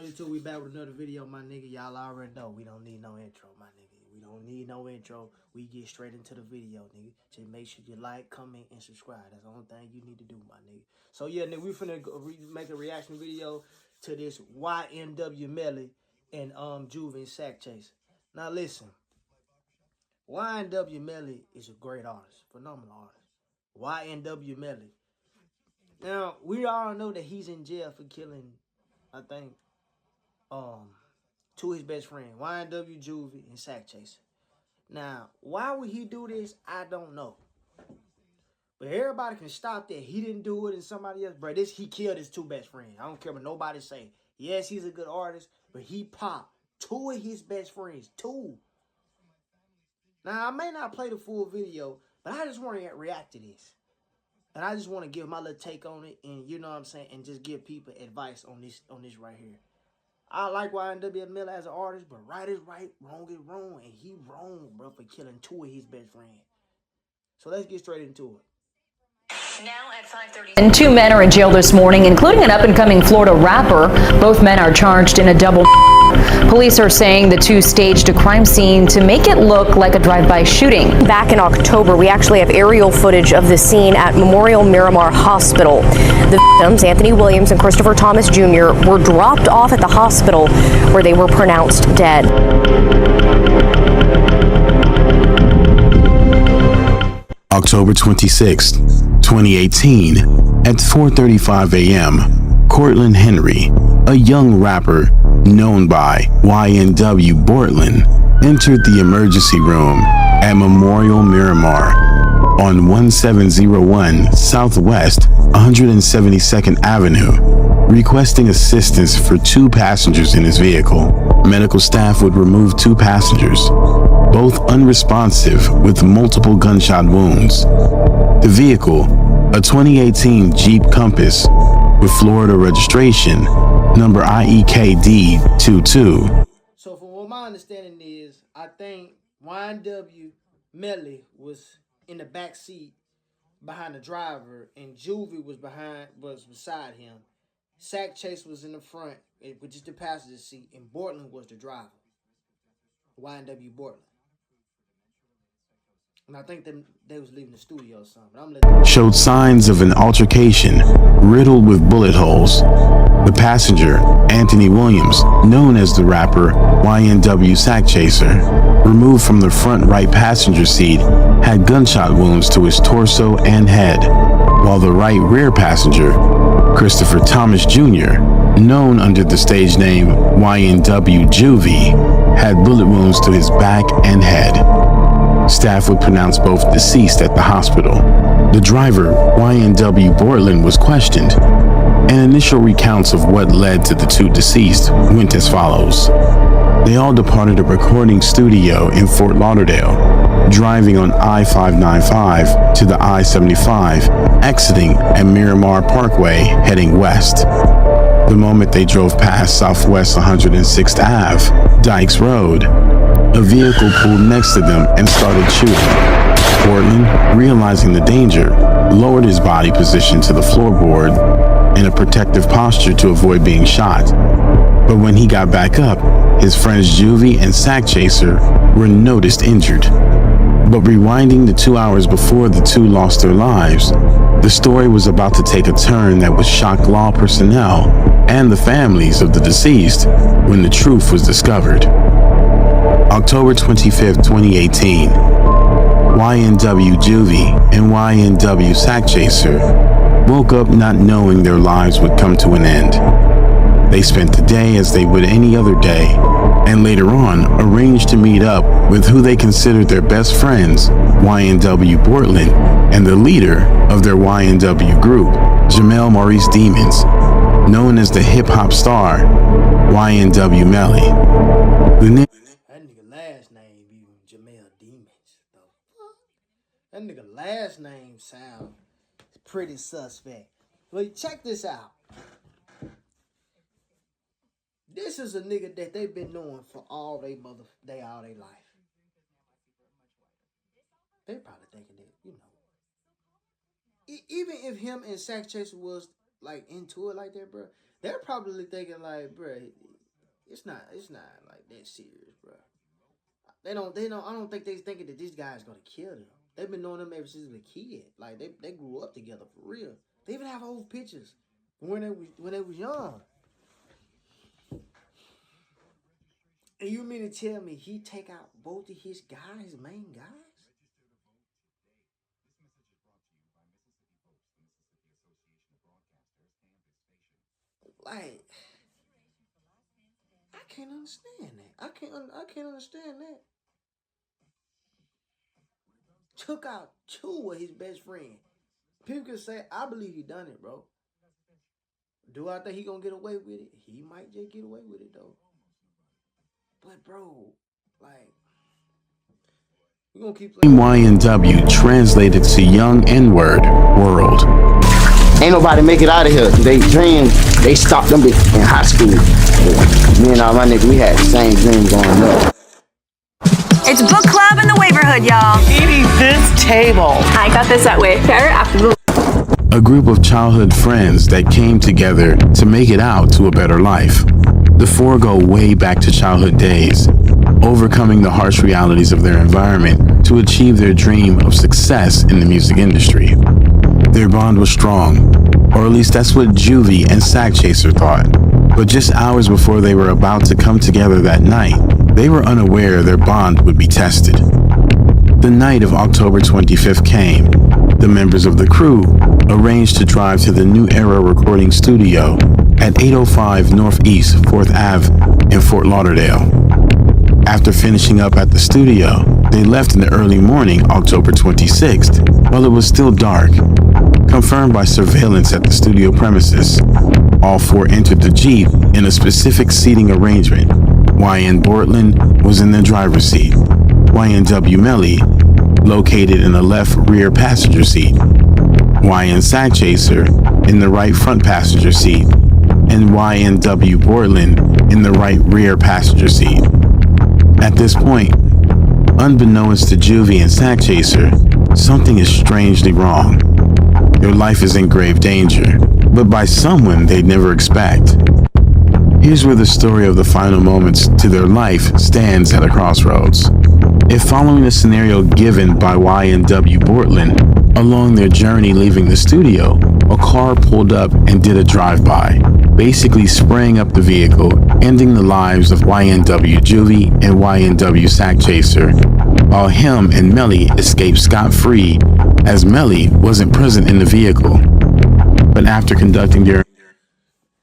YouTube, we back with another video, my nigga. Y'all already know we don't need no intro, my nigga. We don't need no intro. We get straight into the video, nigga. Just make sure you like, comment, and subscribe. That's the only thing you need to do, my nigga. So yeah, nigga, we finna make a reaction video to this YNW Melly and Juvie and Sack Chase. Now listen, YNW Melly is a great artist, phenomenal artist. YNW Melly. Now we all know that he's in jail for killing, I think, to his best friend, YNW Juvie and Sack Chaser. Now, why would he do this? I don't know. But everybody can stop that. He didn't do it and somebody else. Bro, he killed his two best friends. I don't care what nobody say. Yes, he's a good artist, but he popped two of his best friends. Two. Now, I may not play the full video, but I just want to react to this. And I just want to give my little take on it, and you know what I'm saying, and just give people advice on this right here. I like YNW Melly as an artist, but right is right, wrong is wrong, and he wrong, bro, for killing two of his best friends. So let's get straight into it. Now at 5:30. And two men are in jail this morning, including an up-and-coming Florida rapper. Both men are charged in a double. Police are saying the two staged a crime scene to make it look like a drive-by shooting. Back in October, we actually have aerial footage of the scene at Memorial Miramar Hospital. The victims, Anthony Williams and Christopher Thomas Jr., were dropped off at the hospital where they were pronounced dead. October 26, 2018, at 4:35 a.m., Cortland Henry, a young rapper known by YNW Bortland, entered the emergency room at Memorial Miramar on 1701 Southwest 172nd Avenue, requesting assistance for two passengers in his vehicle. Medical staff would remove two passengers, both unresponsive with multiple gunshot wounds. The vehicle, a 2018 Jeep Compass with Florida registration, number IEKD22. So from what my understanding is, I think YNW Melly was in the back seat behind the driver, and Juvie was beside him. Sack Chase was in the front with just the passenger seat, and Bortland was the driver. YNW Bortland. And I think they was leaving the studio or something. Showed signs of an altercation riddled with bullet holes. The passenger, Anthony Williams, known as the rapper YNW Sack Chaser, removed from the front right passenger seat, had gunshot wounds to his torso and head, while the right rear passenger, Christopher Thomas Jr., known under the stage name YNW Juvie, had bullet wounds to his back and head. Staff would pronounce both deceased at the hospital. The driver, YNW Bortland, was questioned, and initial recounts of what led to the two deceased went as follows. They all departed a recording studio in Fort Lauderdale, driving on I-595 to the I-75, exiting at Miramar Parkway, heading west. The moment they drove past Southwest 106th Ave, Dykes Road, a vehicle pulled next to them and started shooting. Portland, realizing the danger, lowered his body position to the floorboard in a protective posture to avoid being shot. But when he got back up, his friends Juvie and Sack Chaser were noticed injured. But rewinding the 2 hours before the two lost their lives, the story was about to take a turn that would shock law personnel and the families of the deceased when the truth was discovered. October 25, 2018, YNW Juvie and YNW Sack Chaser woke up not knowing their lives would come to an end. They spent the day as they would any other day, and later on arranged to meet up with who they considered their best friends, YNW Bortland, and the leader of their YNW group, Jamel Maurice Demons, known as the hip-hop star, YNW Melly. That nigga last name even Jamel Demons. The fuck? That nigga last name sound pretty suspect. But check this out. This is a nigga that they've been knowing for all their life. They probably thinking that, you know. Even if him and Sack Chaser was like into it like that, bro, they're probably thinking like, bro, it's not like that serious, bro. I don't think they're thinking that this guy's gonna kill them. They've been knowing them ever since they were a kid. Like they grew up together for real. They even have old pictures when they was young. And you mean to tell me he take out both of his guys, his main guys? Like, I can't understand that. I can't understand that. Took out two of his best friends. People can say, I believe he done it, bro. Do I think he gonna get away with it? He might just get away with it, though. But, bro, like, we gonna keep playing. YNW translated to Young N-Word World. Ain't nobody make it out of here. They dream, they stopped them in high school. Me and all my niggas, we had the same dream going up. It's book club in the Waverhood, y'all. Eating this table. I got this at Wayfair after the... A group of childhood friends that came together to make it out to a better life. The four go way back to childhood days, overcoming the harsh realities of their environment to achieve their dream of success in the music industry. Their bond was strong, or at least that's what Juvie and Sack Chaser thought. But just hours before they were about to come together that night, they were unaware their bond would be tested. The night of October 25th came. The members of the crew arranged to drive to the New Era recording studio at 805 Northeast 4th Ave in Fort Lauderdale. After finishing up at the studio, they left in the early morning, October 26th, while it was still dark. Confirmed by surveillance at the studio premises, all four entered the Jeep in a specific seating arrangement. YN Bortland was in the driver's seat, YNW Melly located in the left rear passenger seat, YN Sack Chaser in the right front passenger seat, and YNW Bortland in the right rear passenger seat. At this point, unbeknownst to Juvie and Sack Chaser, something is strangely wrong. Their life is in grave danger, but by someone they'd never expect. Here's where the story of the final moments to their life stands at a crossroads. If following the scenario given by YNW Bortland, along their journey leaving the studio, a car pulled up and did a drive-by, basically spraying up the vehicle, ending the lives of YNW Juvie and YNW Sack Chaser, while him and Melly escaped scot-free as Melly wasn't present in the vehicle. But after conducting their...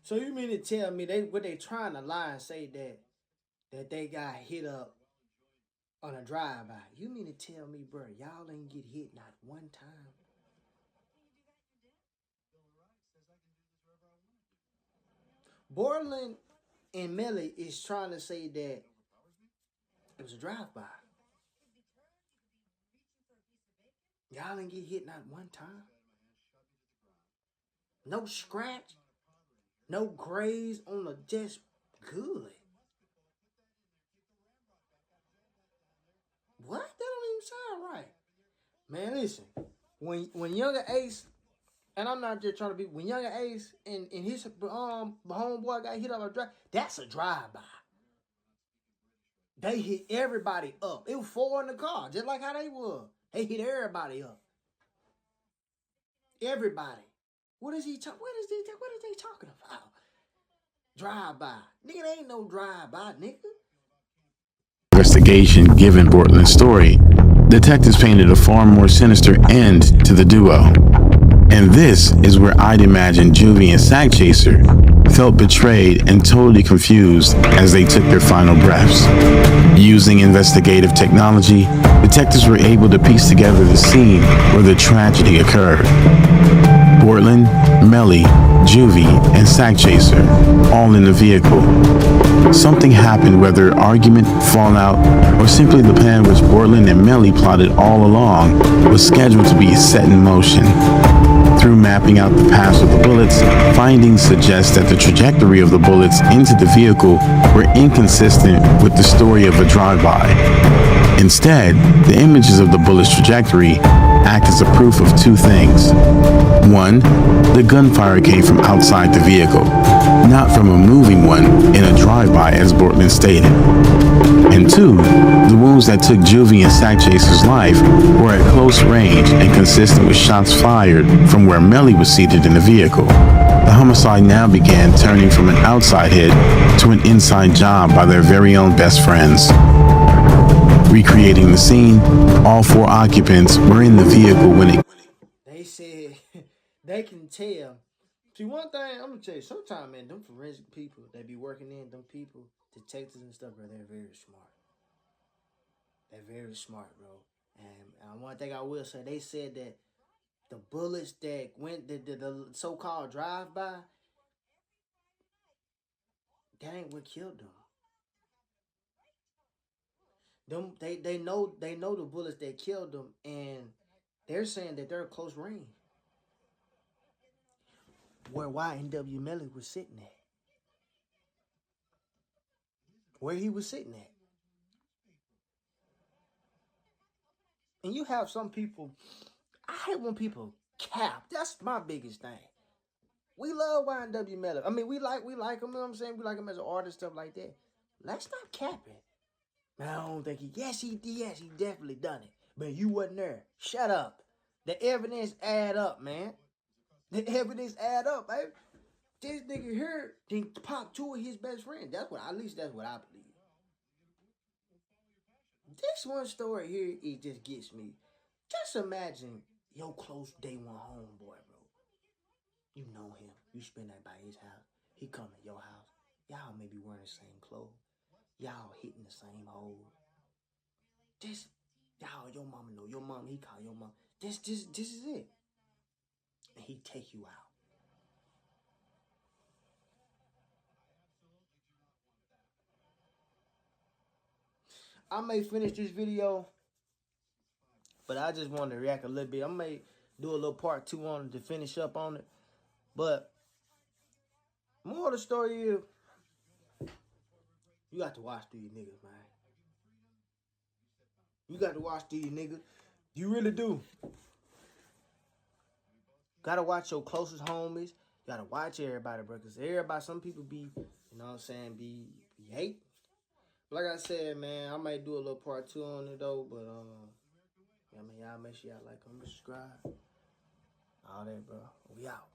So you mean to tell me they trying to lie and say that they got hit up on a drive-by? You mean to tell me, bro, y'all ain't get hit not one time? Borland and Melly is trying to say that it was a drive-by. Y'all ain't get hit not one time. No scratch. No graze on the just good. What? That don't even sound right. Man, listen. When younger Ace, and I'm not just trying to be, when younger Ace and his homeboy got hit on a drive, that's a drive-by. They hit everybody up. It was four in the car, just like how they were. They hit everybody up. Everybody. What is they talking about? Drive-by. Nigga, there ain't no drive-by, nigga. Investigation given Bortland's story, detectives painted a far more sinister end to the duo. And this is where I'd imagine Juvie and Sack Chaser felt betrayed and totally confused as they took their final breaths. Using investigative technology, detectives were able to piece together the scene where the tragedy occurred. Bortland, Melly, Juvie, and Sack Chaser, all in the vehicle. Something happened, whether argument, fallout, or simply the plan which Bortland and Melly plotted all along was scheduled to be set in motion. Through mapping out the paths of the bullets, findings suggest that the trajectory of the bullets into the vehicle were inconsistent with the story of a drive-by. Instead, the images of the bullet's trajectory act as a proof of two things. One, the gunfire came from outside the vehicle, not from a moving one in a drive-by, as Bortman stated. And two, the wounds that took Juvie and Sack Chaser's life were at close range and consistent with shots fired from where Melly was seated in the vehicle. The homicide now began turning from an outside hit to an inside job by their very own best friends. Recreating the scene, all four occupants were in the vehicle when it... They said they can tell. See, one thing, I'm going to tell you, sometimes, man, them forensic people, they be working in, them people, detectives and stuff, bro, they're very smart. They're very smart, bro. And one thing I will say, they said that the bullets that went, the so-called drive-by, that ain't what killed them. They know the bullets that killed them, and they're saying that they're close range. Where YNW Melly was sitting at. Where he was sitting at. And you have some people, I hate when people cap. That's my biggest thing. We love YNW Melly. I mean, we like him, you know what I'm saying? We like him as an artist, stuff like that. Let's stop capping. Man, I don't think he definitely done it. But you wasn't there. Shut up. The evidence add up, man. The evidence add up, baby. This nigga here then pop two of his best friends. At least that's what I believe. This one story here, it just gets me. Just imagine your close day one homeboy, bro. You know him. You spend that by his house. He come to your house. Y'all may be wearing the same clothes. Y'all hitting the same hole. Just, y'all, your mama know. Your mom, he call your mom. This is it. And he take you out. I may finish this video, but I just want to react a little bit. I may do a little part 2 on it to finish up on it. But more of the story is, you got to watch these niggas, man. You got to watch these niggas. You really do. Gotta watch your closest homies. You gotta watch everybody, bro. Because everybody, some people be, you know what I'm saying, be hate. Like I said, man, I might do a little part 2 on it, though. But, I mean, y'all make sure y'all like, comment, subscribe. All that, bro. We out.